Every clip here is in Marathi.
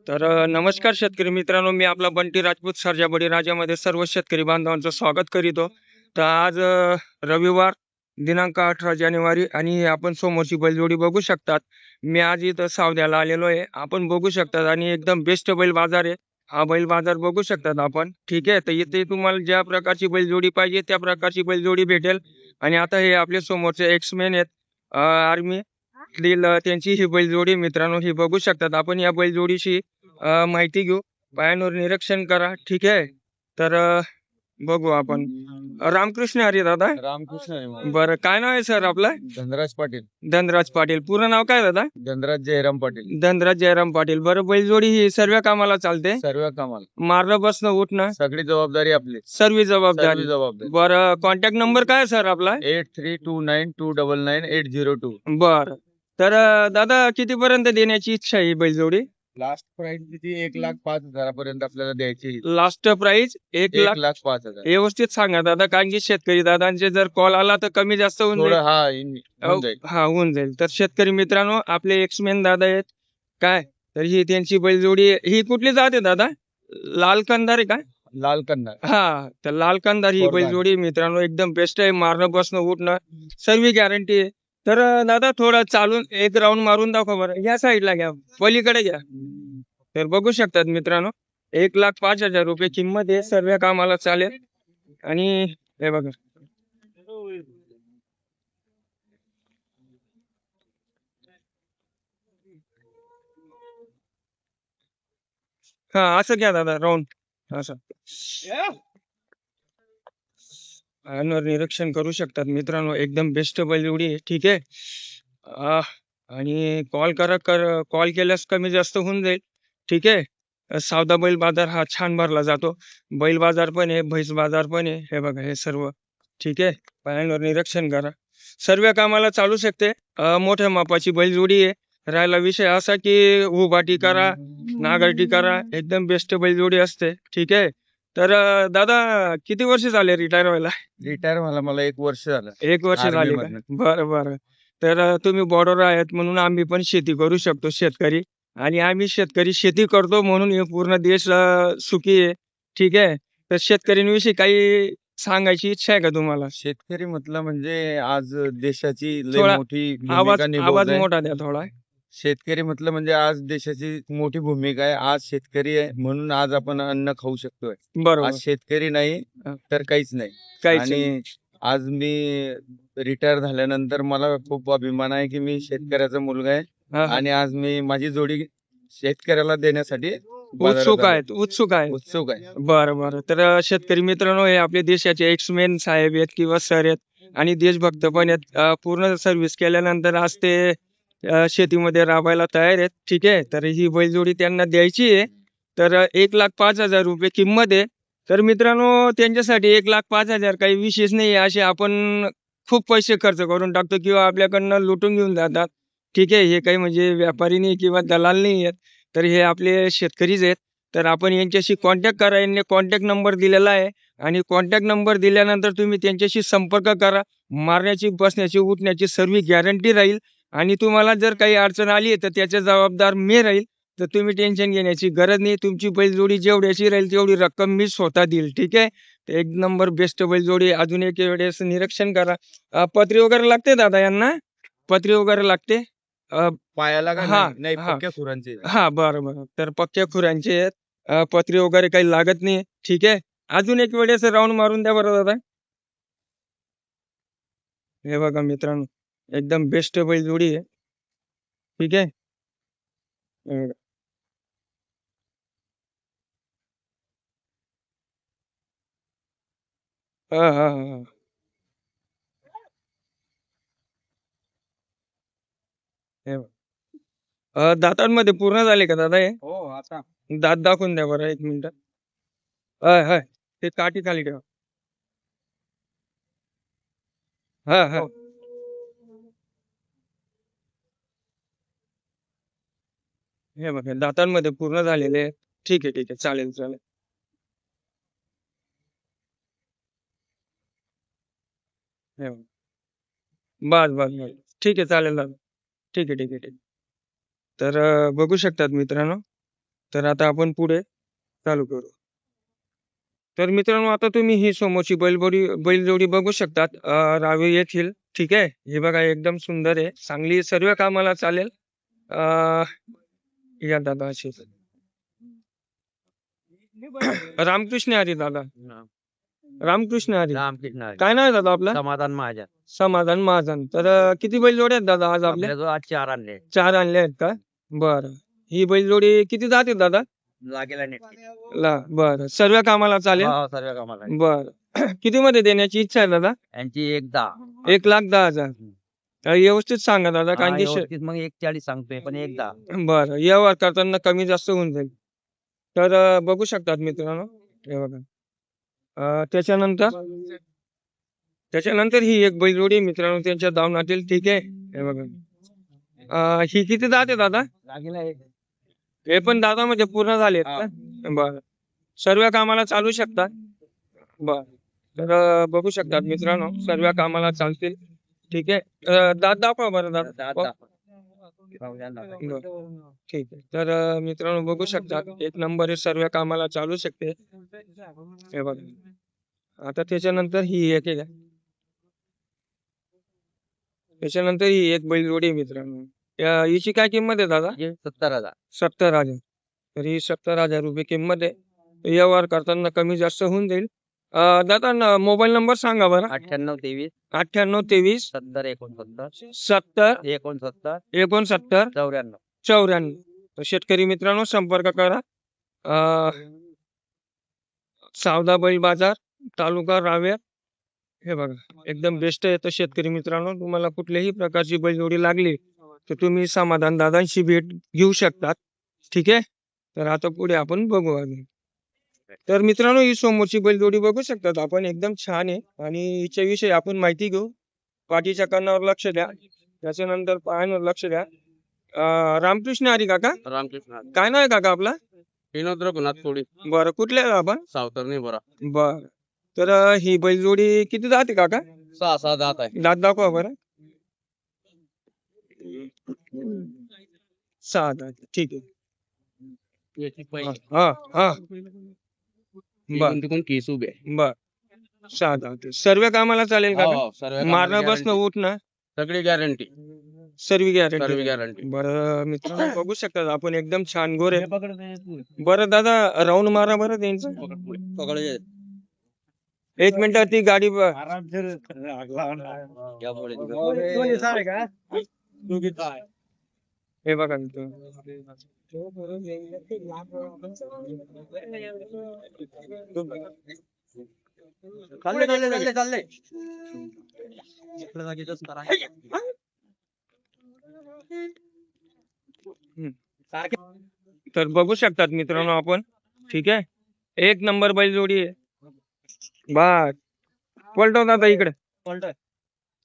नमस्कार शेतकरी मित्रांनो, मी आपला बंटी राजपूत सर्जा बळीराजामध्ये सर्व शेतकरी बांधवांचं स्वागत करीतो. तर आज रविवार दिनांक 18 जानेवारी आणि आपण समोरची बैलजोडी बघू शकतात. मी आज इथं सावद्याला आलेलो आहे. आपण बघू शकतात आणि एकदम बेस्ट बैल बाजार आहे. हा बैल बाजार बघू शकतात आपण. ठीक आहे. तर इथे तुम्हाला ज्या प्रकारची बैलजोडी पाहिजे त्या प्रकारची बैलजोडी भेटेल. आणि आता हे आपल्या समोरचे एक्समेन आहेत, आर्मी त्यांची ही बैलजोडी मित्रांनो ही बघू शकतात आपण. या बैलजोडीची माहिती घेऊ, पायांवर निरीक्षण करा. ठीक आहे. तर बघू आपण. रामकृष्ण हरी दादा. रामकृष्ण हरी. बरं, काय नाव आहे सर आपलं? धनराज पाटील. धनराज पाटील. पूर्ण नाव काय दादा? धनराज जयराम पाटील. धनराज जयराम पाटील. बरं, बैलजोडी ही सर्व कामाला चालते? सर्व कामाला. मारणं बसणं उठणं सगळी जबाबदारी आपली. सर्व जबाबदारी. बरं, कॉन्टॅक्ट नंबर काय आहे सर आपला? 8329299802. बरं. तर दादा कितीपर्यंत देण्याची इच्छा आहे ही बैलजोडी? लास्ट प्राइस किती? 1,05,000 पर्यंत आपल्याला द्यायची. Last price 1,00,000. 1,05,000. व्यवस्थित सांगा दादा, कारण की शेतकरी दादांचे जर कॉल आला तर कमी जास्त होऊन थोडं जाईल. होऊन जाईल. हा, होऊन जाईल. तर शेतकरी मित्रांनो, आपले एक्समेन दादा आहेत काय, तर ही त्यांची बैलजोडी आहे. ही कुठली जात आहे दादा? लाल कंदार आहे का? लाल कन्नड. हा, तर लाल कंदार ही कोरगाड. बैलजोडी मित्रांनो एकदम बेस्ट आहे. मारणं बसणं उठणं सर्व गॅरंटी आहे. तर दादा थोडं चालून एक राऊंड मारून दाखवा बरं. या साईडला घ्या, पलीकडे घ्या. तर बघू शकतात मित्रांनो, 1,05,000 रुपये किंमत आहे. सर्व कामाला चालेल. आणि हे बघा, हा असं घ्या दादा, राऊंड असं. पायांवर निरीक्षण करू शकतात मित्रांनो, एकदम बेस्ट बैलजोडी आहे. ठीक आहे. आणि कॉल केल्यास कमी जास्त होऊन जाईल. ठीक आहे. सावदा बैल बाजार हा छान भरला जातो. बैल बाजार पण आहे, म्हैस बाजार पण आहे. हे बघा हे सर्व. ठीक आहे. पायांवर निरीक्षण करा. सर्व कामाला चालू शकते. मोठ्या मापाची बैलजोडी आहे. राहिला विषय असा की उभाटी करा, नागरटी करा, एकदम बेस्ट बैलजोडी असते. ठीक आहे. तर दादा किती वर्ष झाले रिटायर व्हायला? रिटायर मला 1 वर्ष झालं. 1 वर्ष Army झाले का? मधनं. बरं बरं. तर तुम्ही बॉर्डर आहेत म्हणून आम्ही पण शेती करू शकतो शेतकरी. आणि आम्ही शेतकरी शेती करतो म्हणून हे पूर्ण देश सुखी आहे. ठीक आहे. तर शेतकऱ्यांविषयी काही सांगायची इच्छा आहे का तुम्हाला? शेतकरी म्हटलं म्हणजे आज देशाची लय थोडा मोठी आवाज भूमिका आवाज निभावत आहे. मोठा द्या थोडा. शेतकरी म्हटलं म्हणजे आज देशाची मोठी भूमिका आहे. आज शेतकरी आहे म्हणून आज आपण अन्न खाऊ शकतोय. बरोबर. आज शेतकरी नाही हा. तर काहीच नाही. काहीच आणि आज मी रिटायर झाल्यानंतर मला खूप अभिमान आहे की मी शेतकऱ्याचा मुलगा आहे. हा, हा. आणि आज मी माझी जोडी शेतकऱ्याला देण्यासाठी बाजारात उत्सुक आलो. आहेत, उत्सुक आहेत. उत्सुक आहे. बरं बरं. तर शेतकरी मित्रांनो, हे आपले देशाचे एक्समेन साहेब आहेत किंवा सर आहेत आणि देशभक्त पण आहेत. पूर्ण सर्व्हिस केल्यानंतर आज ते शेतीमध्ये राबायला तयार आहेत. ठीक आहे. तर ही बैलजोडी त्यांना द्यायची आहे. तर 1,05,000 रुपये किंमत आहे. तर मित्रांनो, त्यांच्यासाठी 1,05,000 काही विशेष नाही आहे. असे आपण खूप पैसे खर्च करून टाकतो किंवा आपल्याकडनं लुटून घेऊन जातात. ठीक आहे. हे काही म्हणजे व्यापारी नाही किंवा दलाल नाही आहेत. तर हे आपले शेतकरीच आहेत. तर आपण यांच्याशी कॉन्टॅक्ट करा. यांनी कॉन्टॅक्ट नंबर दिलेला आहे आणि कॉन्टॅक्ट नंबर दिल्यानंतर तुम्ही त्यांच्याशी संपर्क करा. मारण्याची, बसण्याची, उठण्याची सर्व गॅरंटी राहील. आणि तुम्हाला जर काही अडचण आली तर त्याचे जबाबदार मी राहील. तर तुम्ही टेन्शन घेण्याची गरज नाही. तुमची बैलजोडी जेवढ्याची राहील तेवढी रक्कम मी स्वतः देईल. ठीक आहे. तर एक नंबर बेस्ट बैलजोडी. अजून एक वेळेस निरीक्षण करा. पत्री वगैरे लागते दादा यांना? पत्री वगैरे लागते? पायाला का हा, नाही हा. पक्क्या खुरांचे. हा, बरं बरं. तर पक्क्या खुरांचे आहेत. पत्री वगैरे काही लागत नाही. ठीक आहे. अजून एक वेळेस राऊंड मारून द्या बरं दादा. हे बघा मित्रांनो, एकदम बेस्ट बैलजोडी आहे. ठीक आहे. हे बघा. हा हा हा. हे बघा. दातांमध्ये पूर्ण झाले का दादा हे? हो आता दात दाखवून द्या बरं 1 मिनिट. हाय हाय. ते काठी खाली ठेवा. हा हा. हे बघा दातांमध्ये पूर्ण झालेले आहेत. ठीक आहे, ठीक आहे. चालेल, चालेल. हे बघा. बस, बस, बस. ठीक आहे, चालेल दादा. ठीक आहे, ठीक आहे, ठीक आहे. तर बघू शकतात मित्रांनो, तर आता आपण पुढे चालू करू. तर मित्रांनो आता तुम्ही ही समोरची बैलजोडी बघू शकतात रावे येथील. ठीक आहे. हे बघा एकदम सुंदर आहे. चांगली सर्व कामाला चालेल. अ, या दादा अशी. रामकृष्ण हरी दादा. रामकृष्ण हरी. रामकृष्ण हरी. काय नाव आहे दादा आपलं? समाधान महाजन. समाधान महाजन. तर किती बैलजोडी आहेत दादा आज आपल्या? आपल्याजवळ आज 4 आणले. 4 आणले आहेत का? बरं. ही बैलजोडी किती जाते दादा? लागेल आणि बरं. सर्व कामाला चालेल? हो, सर्व कामाला. बरं. किती मध्ये देण्याची इच्छा आहे दादा? यांची 1,10. 1,10,000. व्यवस्थित सांगा दादा कारण की व्यवस्थित मग 1,40 सांगतोय पण 1,10. बरं. व्यवहार करताना कमी जास्त होऊन जाईल. तर बघू शकतात मित्रांनो. हे बघा. त्याच्यानंतर ही एक बैलजोडी मित्रांनो त्यांच्या दावणातील. ठीक आहे. हे बघा. ही किती दात आहे दादा? लागेल आहे. हे पण दादा म्हणजे पूर्ण झालेत का? बरं. सर्व कामाला चालू शकतात. बर. तर बघू शकतात मित्रांनो सर्व कामाला चालतील. ठीक आहे. दात दाखवा बरं दादा. बरं. ठीक आहे. तर मित्रांनो बघू शकतात एक नंबर सर्व कामाला चालू शकते. हे बघा. आता त्याच्यानंतर ही एक आहे. त्याच्यानंतर ही एक बैलजोडी आहे मित्रांनो. हिची काय किंमत आहे दादा? 70,000. 70,000. तर ही 70,000 रुपये किंमत आहे. व्यवहार करताना कमी जास्त होऊन जाईल. दादा मोबाईल नंबर सांगा बरं. 9823 9823 70 69 70 69 69 94. 94. तर शेतकरी मित्रांनो संपर्क करा. सावदा बैल बाजार तालुका रावेर. हे बघा एकदम बेस्ट आहे. तर शेतकरी मित्रांनो तुम्हाला कुठल्याही प्रकारची बैलजोडी लागली तर तुम्ही समाधान दादांशी भेट घेऊ शकतात. ठीक आहे. तर आता पुढे आपण बघू अजून. तर मित्रांनो ही समोरची बैलजोडी बघू शकतात आपण एकदम छान आहे आणि हिच्याविषयी आपण माहिती घेऊ. पाठीच्या कानावर लक्ष द्या. त्याच्यानंतर पायांवर लक्ष द्या. रामकृष्ण हरी काका. रामकृष्ण. काय नाव आहे काका आपला? विनोद रघुनाथ थोडी. बरं. कुठले आहे आपण? सावतरणी बरा. बर. तर ही बैलजोडी किती जाते काका? 6 दात आहे. दात दाखवा बरं. 6 दात. ठीक आहे. याची पहिली. हा हा. बर तिकडून केस उभे. बर. 6 दात. सर्व कामाला चालेल का? हो, सर्व कामाला मारणं guarantee. बसणं उठणं सगळी गॅरंटी. सर्व सर्व गॅरंटी. गॅरंटी. बरं मित्रांनो बघू शकतात आपण एकदम छान गोरे. बरं दादा राऊंड मारा बरं त्यांचं. पकड. 1 मिनिट ती गाडी हे बघा चालले. तर बघू शकतात मित्रांनो आपण. ठीक आहे. एक नंबर बैलजोडी आहे. बर. पलटव दादा इकडे.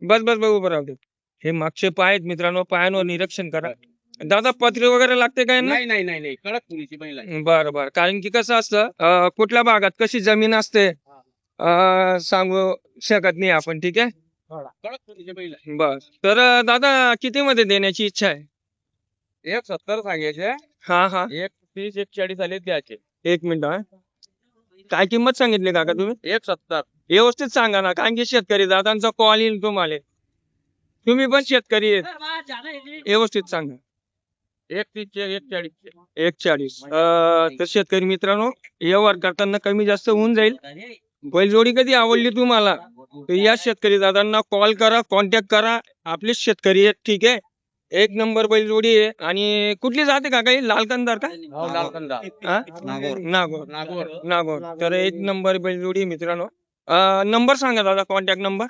बस बस बघू बरं. हे मागचे पाय आहेत मित्रांनो. पायांवर निरीक्षण करा. दादा पत्रे वगैरे लागते काय ना? नाही कडक पुरीची बैल आहे. बरं बरं. कारण की कसं असतं कुठल्या भागात कशी जमीन असते सांगू शकत नाही आपण. ठीक आहे. कडक पुरीची बैल आहे. बर. तर दादा किती मध्ये देण्याची इच्छा आहे? 1,70 सांगायचे. हा हा. 1,30 1,40 आले द्यायचे. 1 मिनिट हा. काय किंमत सांगितली काका तुम्ही? 1,70. व्यवस्थित सांगा ना कारण की शेतकरी दादांचा कॉल येईल तुम्हाला. तुम्ही पण शेतकरी आहेत. व्यवस्थित सांगा. 1,30 1,40. 1,40. तर शेतकरी मित्रांनो व्यवहार करताना कमी जास्त होऊन जाईल. बैलजोडी कधी आवडली तुम्हाला तर या शेतकरी दादांना कॉल करा. कॉन्टॅक्ट करा. आपलेच शेतकरी आहेत. ठीक आहे. 1 नंबर बैलजोडी आहे. आणि कुठली जाते काका ही लाल कंदार का? लालकंदा. हा? नागोर. नागोर. नागोर. तर 1 नंबर बैलजोडी आहे मित्रांनो. नंबर सांगा दादा कॉन्टॅक्ट नंबर.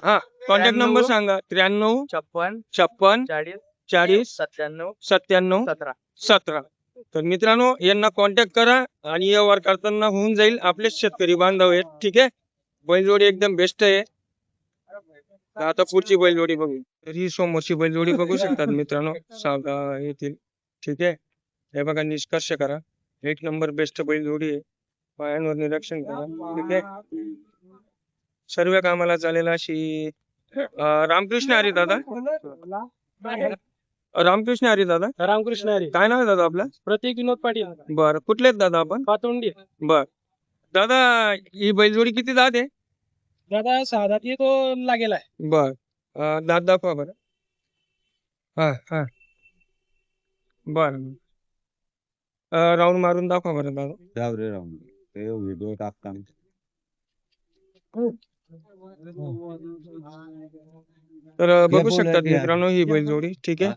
हा कॉन्टॅक्ट नंबर सांगा. 93 56 40 40 97 97 17. 17. तर मित्रांनो यांना कॉन्टॅक्ट करा आणि व्यवहार करताना होऊन जाईल. आपलेच शेतकरी बांधव आहेत. ठीक आहे. बैलजोडी एकदम बेस्ट आहे. आता पुढची बैलजोडी बघू. तर ही समोरची बैलजोडी बघू शकतात मित्रांनो सावदा येथील. ठीक आहे. हे बघा निष्कर्ष करा. 1 नंबर बेस्ट बैलजोडी आहे. पायांवर निरीक्षण करा. ठीक आहे. सर्व कामाला चालेल अशी रामकृष्ण हरी दादा. रामकृष्ण हरी दादा. रामकृष्ण हरी. काय नाव आहे दादा आपलं? प्रतीक विनोद पाटील. बरं, कुठले आहेत दादा आपण? पातोंडी. बर दादा, ही बैलजोडी किती दात आहे? दादा 6 दाती तो लागेला आहे. बर दात दाखवा बरं. हा हा बर राऊंड मारून दाखवा बरं दादा. जाऊ रे राम ते व्हिडिओ टाकताना तर बघू शकतात मित्रांनो ही बैलजोडी. ठीक आहे,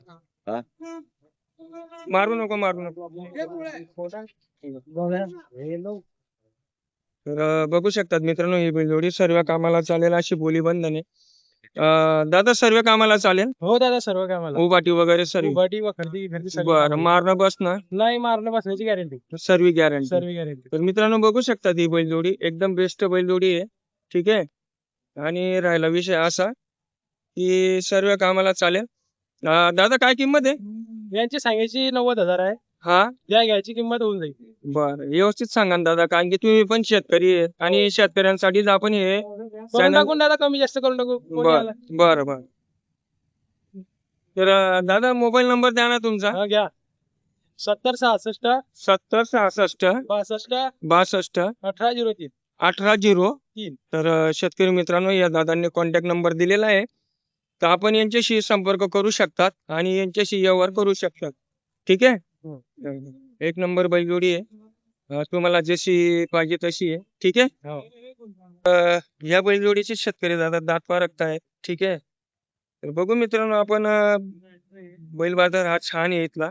मारू नको. तर बघू शकतात मित्रांनो ही बैलजोडी सर्व कामाला चालेल अशी बोली बंधन आहे. दादा सर्व कामाला चालेल, हो दादा सर्व कामाला. उभाटी वगैरे सर्व. उभाटी वखरती घरती सर्व बरं, कामाला. मारणं बसणं नाही मारणं बसण्याची गॅरंटी. सर्व गॅरंटी. सर्व गॅरंटी. तर मित्रांनो बघू शकतात ही बैलजोडी एकदम बेस्ट बैलजोडी आहे. ठीक आहे, आणि राहिला विषय असा की सर्व कामाला चालेल. दादा काय किंमत आहे यांची सांगायची 90,000 आहे. हा? या घ्यायची किंमत होऊन जाईल. बरं, व्यवस्थित सांगा ना दादा, कारण की तुम्ही पण शेतकरी आहेत आणि शेतकऱ्यांसाठीच आपण हे करून channel- टाकून दादा कमी जास्त करून टाकू. कोणी आला? बरं. तर दादा मोबाईल नंबर द्या ना तुमचा. हा घ्या. 7066 70 66 62 62 1803. 1803. तर शेतकरी मित्रांनो या दादांनी कॉन्टॅक्ट नंबर दिलेला आहे, तर आपण यांच्याशी संपर्क करू शकतात आणि यांच्याशी व्यवहार करू शकतात. ठीक आहे, एक नंबर बैलजोडी आहे. तुम्हाला जशी पाहिजे तशी आहे. ठीक आहे, हो. या बैलजोडीचे शेतकरी दादा दात पारखतायत. ठीक आहे, तर बघू मित्रांनो आपण बैल बाजार हा छान आहे इथला.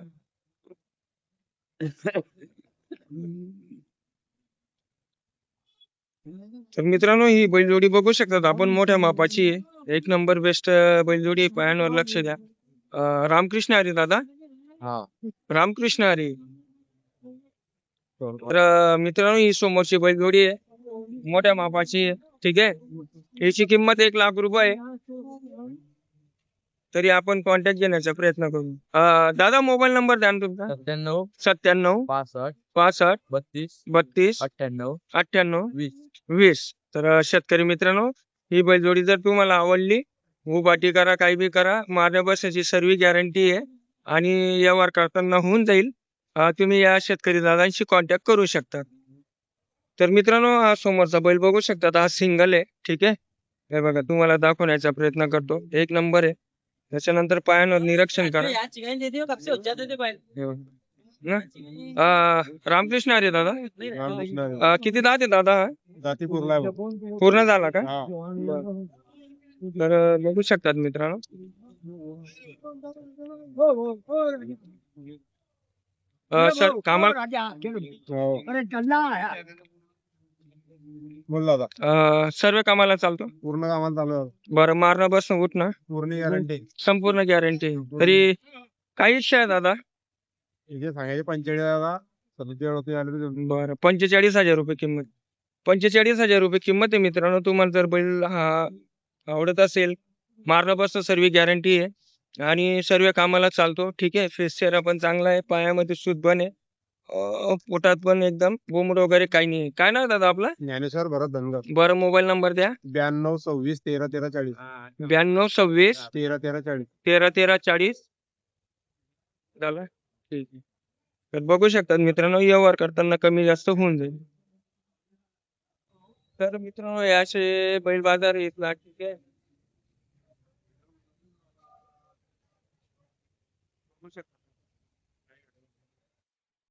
तर मित्रांनो ही बैलजोडी बघू शकतात आपण मोठ्या मापाची आहे. एक नंबर बेस्ट बैलजोडी आहे. पायांवर लक्ष द्या. रामकृष्ण हरी दादा. हा रामकृष्ण हरी. तर मित्रांनो ही समोरची बैलजोडी आहे, मोठ्या मापाची आहे. ठीक आहे, याची किंमत 1,00,000 रुपये आहे. तरी आपण कॉन्टॅक्ट घेण्याचा प्रयत्न करू. दादा मोबाईल नंबर द्या ना तुमचा. 97 97 65 65 32 32 98 98 20. 20. तर शेतकरी मित्रांनो ही बैलजोडी जर तुम्हाला आवडली, उभाटी करा काही बी करा, मारण्या बसण्याची सर्व गॅरंटी आहे आणि व्यवहार करताना होऊन जाईल. तुम्ही या शेतकरी दादांशी कॉन्टॅक्ट करू शकता. तर मित्रांनो हा समोरचा बैल बघू शकता, हा सिंगल आहे. ठीक आहे, हे बघा तुम्हाला दाखवण्याचा प्रयत्न करतो. एक नंबर आहे. त्याच्यानंतर पायांवर निरीक्षण करा. हे बघा. ना? रामकृष्ण हरी दादा. किती दात आहे दादा हा? जाती पुरला पूर्ण झाला का? तर बघू शकतात मित्रांनो. सर कामाला बोल दादा सर्व कामाला चालतो. पूर्ण कामाला चालू आहे. बरं, मारणं बसणं उठणं पूर्ण गॅरंटी संपूर्ण गॅरंटी. तरी काही इच्छा आहे दादा? इथे सांगायचे 45 दादा 47 होते आले तर बरं, 45,000 रुपये किंमत. 45,000 रुपये किंमत आहे मित्रांनो. तुम्हाला जर बैल हा आवडत असेल, मारणं बसणं सर्व गॅरंटी आहे आणि सर्व कामाला चालतो. ठीक आहे, फेस चेहरा पण चांगला आहे, पायामध्ये सूत पण आहे, पोटात पण एकदम बोमड वगैरे काही नाही. काय नाव दादा आपला? ज्ञानेश्वर भरत धनगर. बरं, मोबाईल नंबर द्या. 92 26 13 13 40 92 26 13 13 40. 13 13 40 झालं. ठीक आहे, तर बघू शकतात मित्रांनो व्यवहार करताना कमी जास्त होऊन जाईल. तर मित्रांनो हे असे बैल बाजार इथला. ठीक आहे, बघू शकता.